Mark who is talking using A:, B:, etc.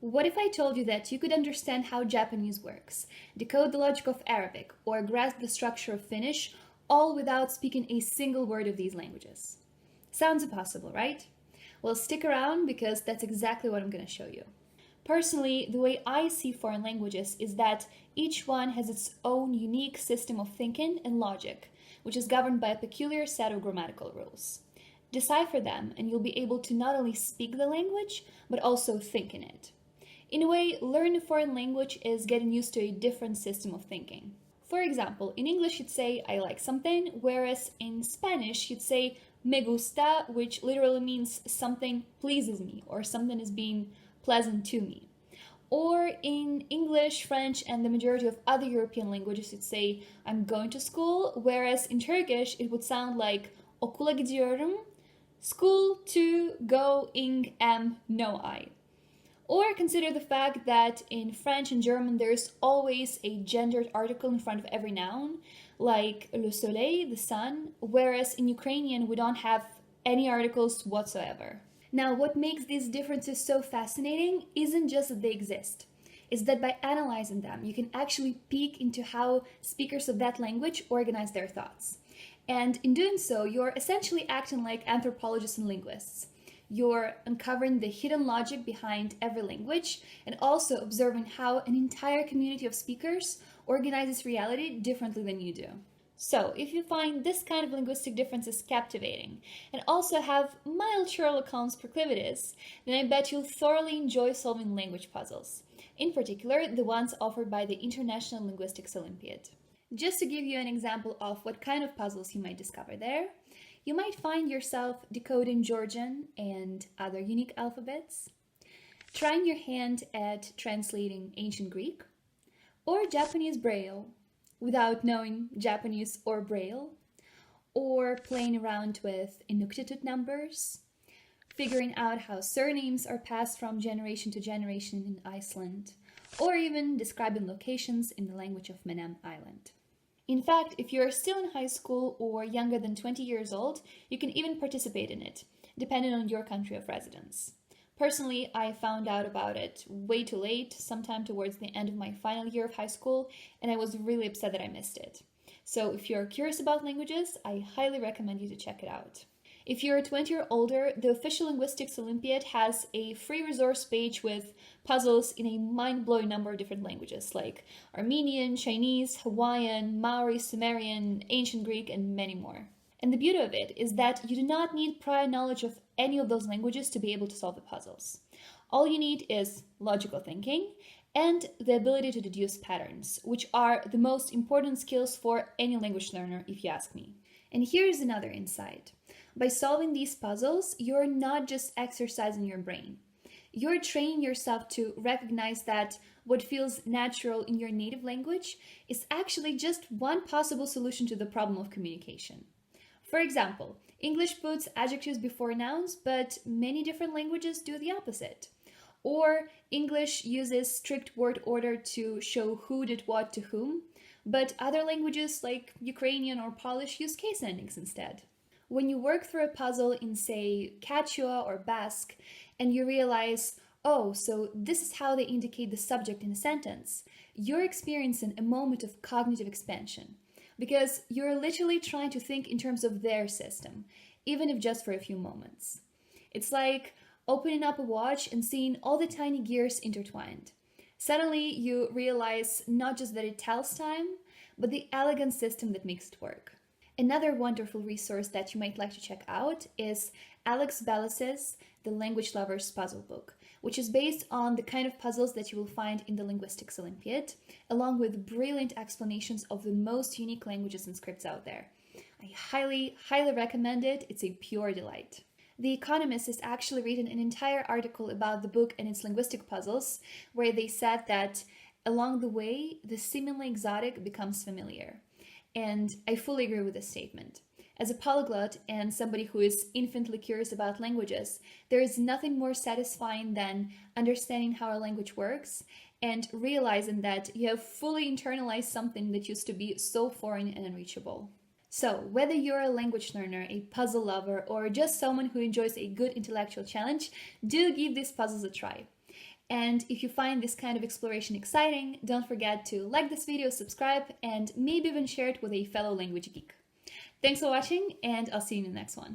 A: What if I told you that you could understand how Japanese works, decode the logic of Arabic, or grasp the structure of Finnish, all without speaking a single word of these languages? Sounds impossible, right? Well, stick around because that's exactly what I'm going to show you. Personally, the way I see foreign languages is that each one has its own unique system of thinking and logic, which is governed by a peculiar set of grammatical rules. Decipher them, and you'll be able to not only speak the language, but also think in it. In a way, learning a foreign language is getting used to a different system of thinking. For example, in English you'd say I like something, whereas in Spanish you'd say me gusta, which literally means something pleases me or something is being pleasant to me. Or in English, French, and the majority of other European languages you'd say I'm going to school, whereas in Turkish it would sound like okula gidiyorum, school to going am no I. Or consider the fact that in French and German there's always a gendered article in front of every noun, like le soleil, the sun, whereas in Ukrainian we don't have any articles whatsoever. Now, what makes these differences so fascinating isn't just that they exist. It's that by analyzing them, you can actually peek into how speakers of that language organize their thoughts. And in doing so, you're essentially acting like anthropologists and linguists. You're uncovering the hidden logic behind every language and also observing how an entire community of speakers organizes reality differently than you do. So, if you find this kind of linguistic differences captivating and also have mild Sherlock Holmes proclivities, then I bet you'll thoroughly enjoy solving language puzzles, in particular the ones offered by the International Linguistics Olympiad. Just to give you an example of what kind of puzzles you might discover there, you might find yourself decoding Georgian and other unique alphabets, trying your hand at translating ancient Greek, or Japanese Braille without knowing Japanese or Braille, or playing around with Inuktitut numbers, figuring out how surnames are passed from generation to generation in Iceland, or even describing locations in the language of Menem Island. In fact, if you're still in high school or younger than 20 years old, you can even participate in it, depending on your country of residence. Personally, I found out about it way too late, sometime towards the end of my final year of high school, and I was really upset that I missed it. So if you're curious about languages, I highly recommend you to check it out. If you're 20 or older, the official Linguistics Olympiad has a free resource page with puzzles in a mind-blowing number of different languages like Armenian, Chinese, Hawaiian, Maori, Sumerian, Ancient Greek, and many more. And the beauty of it is that you do not need prior knowledge of any of those languages to be able to solve the puzzles. All you need is logical thinking and the ability to deduce patterns, which are the most important skills for any language learner, if you ask me. And here's another insight. By solving these puzzles, you're not just exercising your brain. You're training yourself to recognize that what feels natural in your native language is actually just one possible solution to the problem of communication. For example, English puts adjectives before nouns, but many different languages do the opposite. Or English uses strict word order to show who did what to whom, but other languages like Ukrainian or Polish use case endings instead. When you work through a puzzle in, say, Quechua or Basque, and you realize, oh, so this is how they indicate the subject in a sentence, you're experiencing a moment of cognitive expansion, because you're literally trying to think in terms of their system, even if just for a few moments. It's like opening up a watch and seeing all the tiny gears intertwined. Suddenly, you realize not just that it tells time, but the elegant system that makes it work. Another wonderful resource that you might like to check out is alexbellos' The Language Lover's Puzzle Book, which is based on the kind of puzzles that you will find in the Linguistics Olympiad, along with brilliant explanations of the most unique languages and scripts out there. I highly recommend it. It's a pure delight. The Economist has actually written an entire article about the book and its linguistic puzzles, where they said that along the way, the seemingly exotic becomes familiar. And I fully agree with this statement. As a polyglot and somebody who is infinitely curious about languages, there is nothing more satisfying than understanding how a language works and realizing that you have fully internalized something that used to be so foreign and unreachable. So, whether you're a language learner, a puzzle lover, or just someone who enjoys a good intellectual challenge, do give these puzzles a try. And if you find this kind of exploration exciting, don't forget to like this video, subscribe, and maybe even share it with a fellow language geek. Thanks for watching, and I'll see you in the next one.